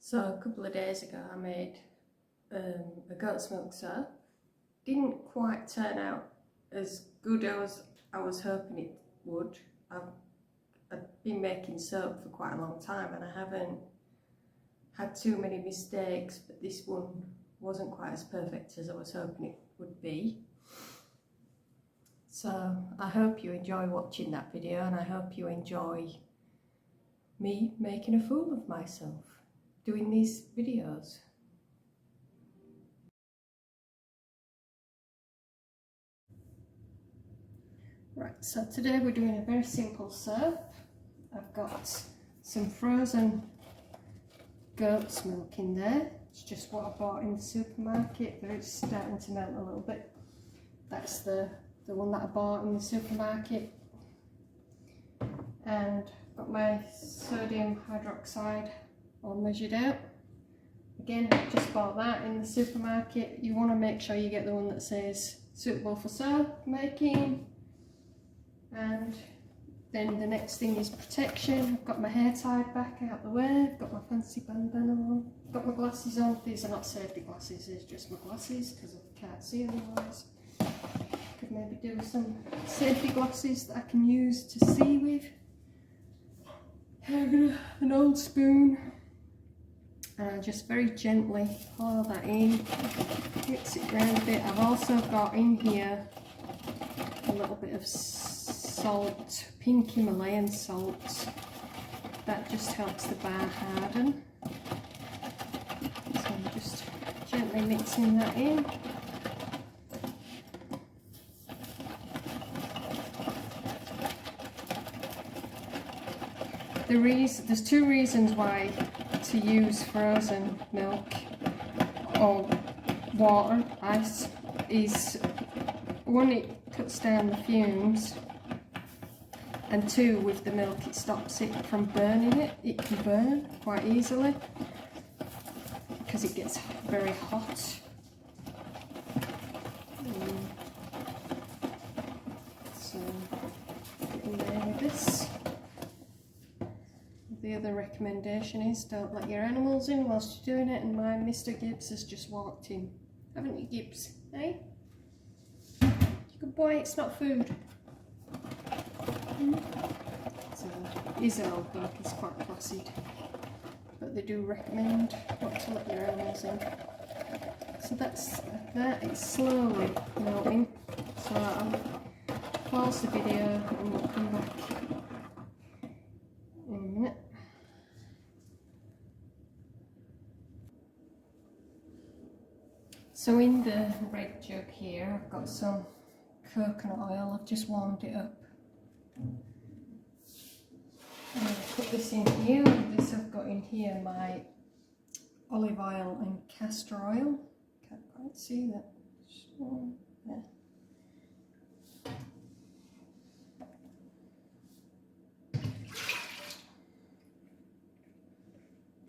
So a couple of days ago I made a goat's milk soap. Didn't quite turn out as good as I was hoping it would. I've been making soap for quite a long time and I haven't had too many mistakes, but this one wasn't quite as perfect as I was hoping it would be. So I hope you enjoy watching that video, and I hope you enjoy me making a fool of myself doing these videos. Right, so today we're doing a very simple soap. I've got some frozen goat's milk in there. It's just what I bought in the supermarket, but it's starting to melt a little bit. That's the one that I bought in the supermarket. And got my sodium hydroxide all measured out. Again, just bought that in the supermarket. You want to make sure you get the one that says suitable for soap making. And then the next thing is protection. I've got my hair tied back out the way. I've got my fancy bandana on. Got my glasses on. These are not safety glasses, these are just my glasses because I can't see otherwise. Could maybe do some safety glasses that I can use to see with. I've got an old spoon. And just very gently pour that in. Mix it around a bit. I've also got in here a little bit of salt, pink Himalayan salt. That just helps the bar harden. So I'm just gently mixing that in. There's two reasons why to use frozen milk or water, ice, is one, it cuts down the fumes, and two, with the milk it stops it from burning it. It can burn quite easily because it gets very hot. So get in there with this. The other recommendation is don't let your animals in whilst you're doing it, and my Mr. Gibbs has just walked in. Haven't you, Gibbs? Eh? Good boy, it's not food. So he's an old dog, he's quite placid. But they do recommend not to let your animals in. So that it's slowly melting. So I'll pause the video and we'll come back in a minute. So in the red jug here I've got some coconut oil. I've just warmed it up. I'm going to put this in here. This I've got in here my olive oil and castor oil. Can't quite see that. There.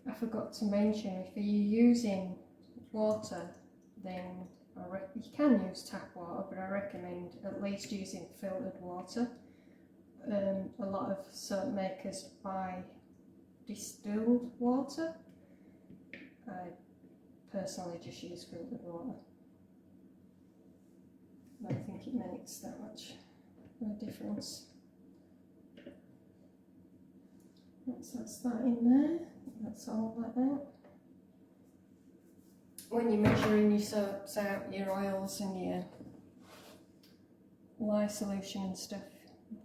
I forgot to mention, if you're using water, then you can use tap water, but I recommend at least using filtered water. A lot of soap makers buy distilled water. I personally just use filtered water. I don't think it makes that much of a difference. That's that in there. That's all that out. When you're measuring your soaps out, your oils and your lye solution and stuff,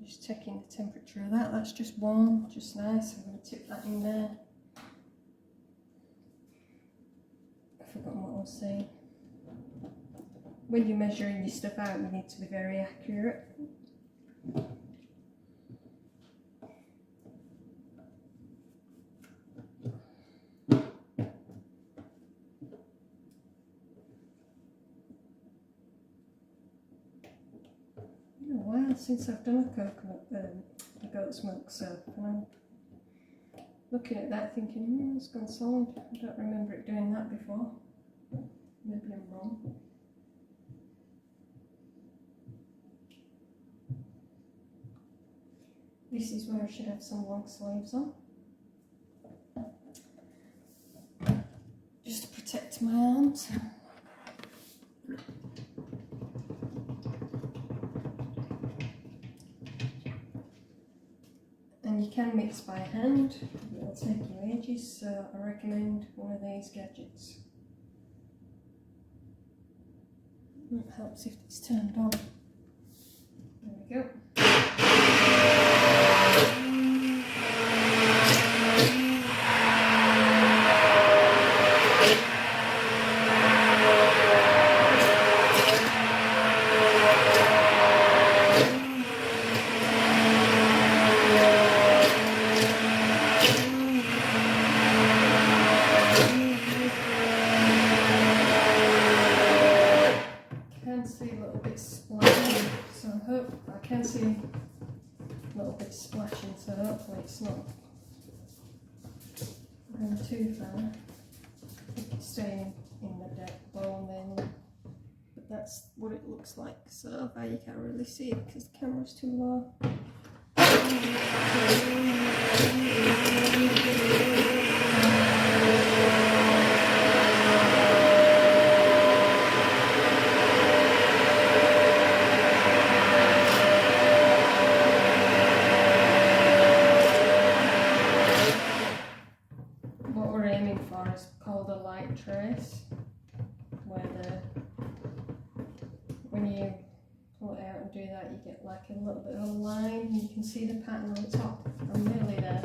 just checking the temperature of that. That's just warm, just nice. I'm going to tip that in there. I've forgotten what I was saying. When you're measuring your stuff out, you need to be very accurate. Since I've done a goat's milk soap, and I'm looking at that thinking, it's gone solid. I don't remember it doing that before. Maybe I'm wrong. This is where I should have some long sleeves on. my arms. And you can mix by hand, it'll take you ages, so I recommend one of these gadgets. It helps if it's turned on. There we go. I can see a little bit splashing, so hopefully it's not going too far. It's staying in the deck bowl mainly, but that's what it looks like. So far you can't really see it because the camera's too low. Is called a light trace, where when you pull it out and do that, you get like a little bit of a line. You can see the pattern on the top. I'm nearly there.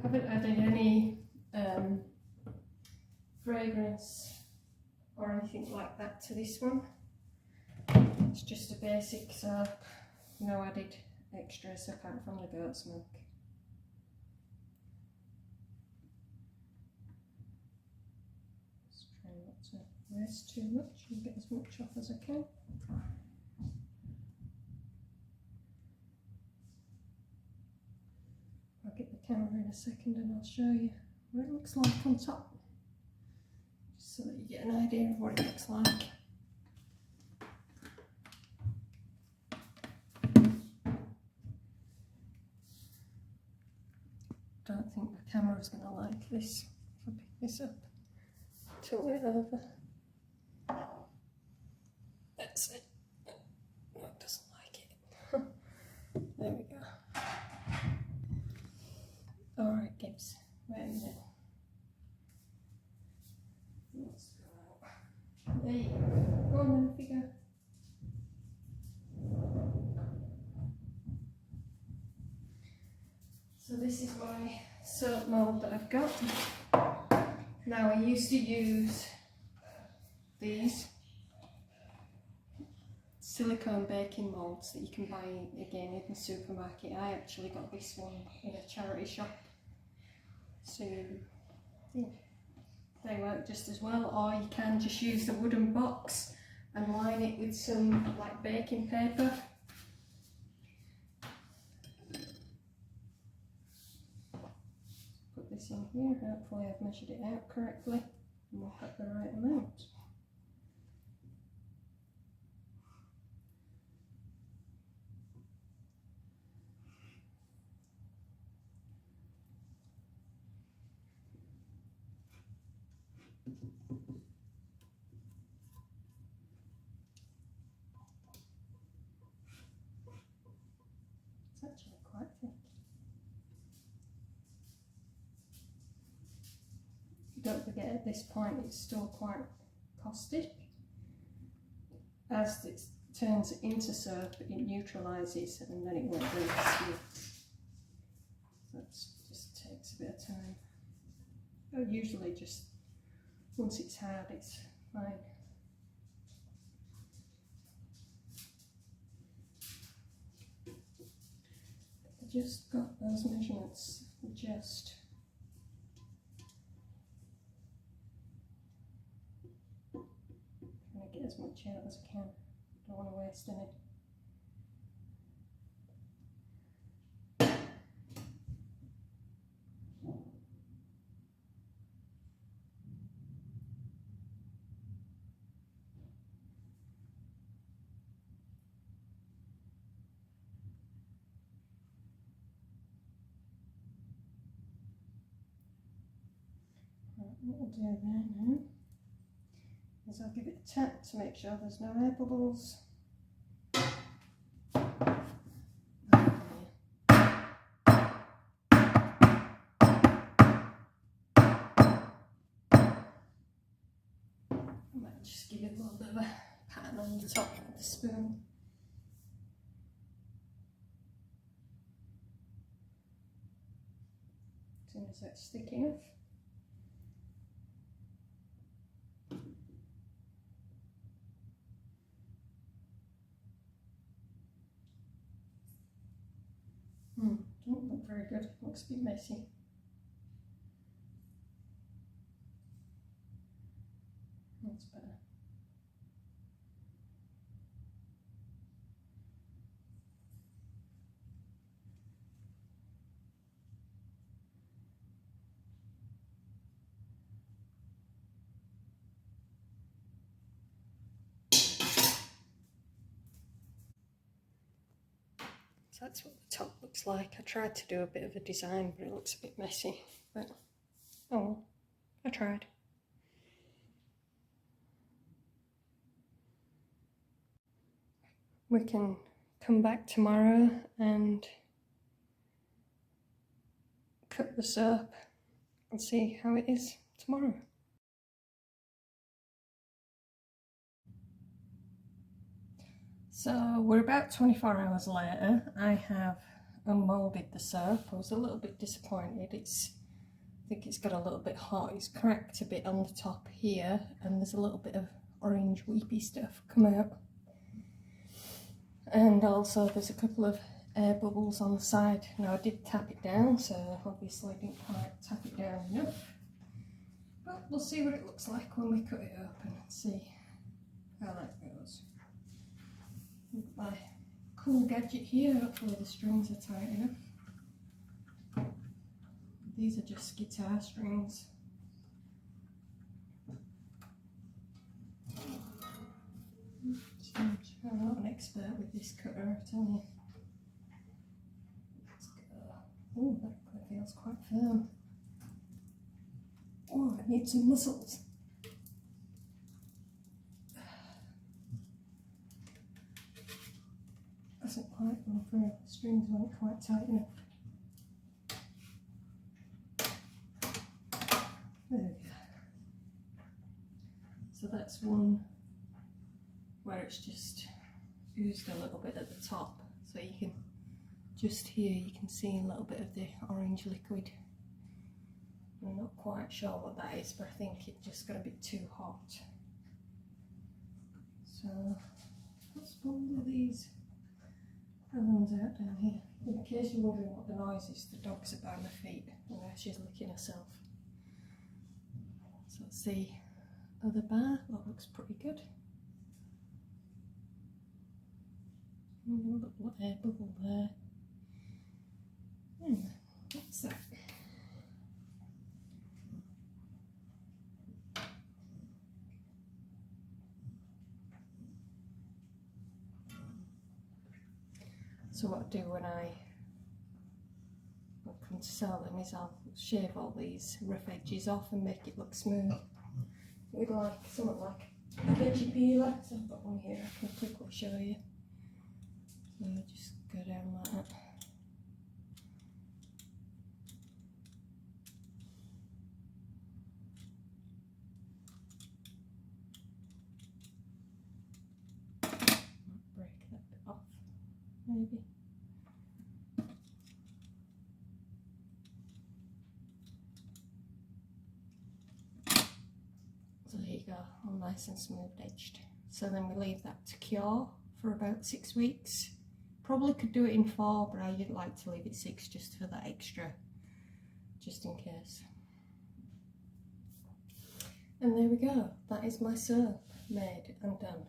Haven't added any fragrance or anything like that to this one. It's just a basic soap, no added extras apart from the goat's milk. Just try not to waste too much and get as much off as I can. I'll get the camera in a second and I'll show you what it looks like on top, so that you get an idea of what it looks like. Don't think the camera's going to like this if I pick this up. Tilt it over. That's it. No, it doesn't like it. There we go. Alright, Gibbs. Wait a minute. Let's go out. There you go. Go on then, figure. So this is my soap mould that I've got. Now I used to use these silicone baking moulds that you can buy again in the supermarket. I actually got this one in a charity shop. So yeah, they work just as well, or you can just use the wooden box and line it with some like baking paper. Put this in here, hopefully I've measured it out correctly and we'll have the right amount. It's actually quite thick. Don't forget, at this point it's still quite caustic. As it turns into soap, it neutralises and then it won't really stick. So it just takes a bit of time. But usually just once it's hard, it's fine. I just got those measurements just. Trying to get as much out as I can. Don't want to waste any. What we'll do there now is I'll give it a tap to make sure there's no air bubbles. I might just give it a little bit of a pattern on the top with the spoon. As soon as that's thick enough. Don't look very good, looks a bit messy. That's better. So that's what the top looks like. I tried to do a bit of a design, but it looks a bit messy. But oh well, I tried. We can come back tomorrow and cut the syrup and see how it is tomorrow. So we're about 24 hours later. I have unmoulded the syrup. I was a little bit disappointed. I think it's got a little bit hot. It's cracked a bit on the top here, and there's a little bit of orange weepy stuff come out. And also there's a couple of air bubbles on the side. Now I did tap it down, so obviously I didn't quite tap it down enough. But we'll see what it looks like when we cut it open and see how that goes. My cool gadget here, hopefully the strings are tight enough. These are just guitar strings. I'm not an expert with this cutter, I tell you. Let's go. Oh, that feels quite firm. Oh, I need some muscles. Doesn't quite go through. The strings aren't quite tight enough. There we go. So that's one where it's just oozed a little bit at the top, so you can just here you can see a little bit of the orange liquid. I'm not quite sure what that is, but I think it just got a bit too hot. So let's pull one of these ones out down here. In case you're wondering what the noise is, the dog's at by my feet and she's licking herself. So let's see, other bar, that looks pretty good. Little air bubble there. What's that? So what I do when I come to sell them is I'll shave all these rough edges off and make it look smooth with like something like a veggie peeler. So I've got one here I can quickly show you. So just go down like that. Break that bit off, maybe. So there you go, all nice and smooth edged. So then we leave that to cure for about 6 weeks. Probably could do it in 4, but I didn't like to leave it 6 just for that extra, just in case. And there we go, that is my syrup made and done.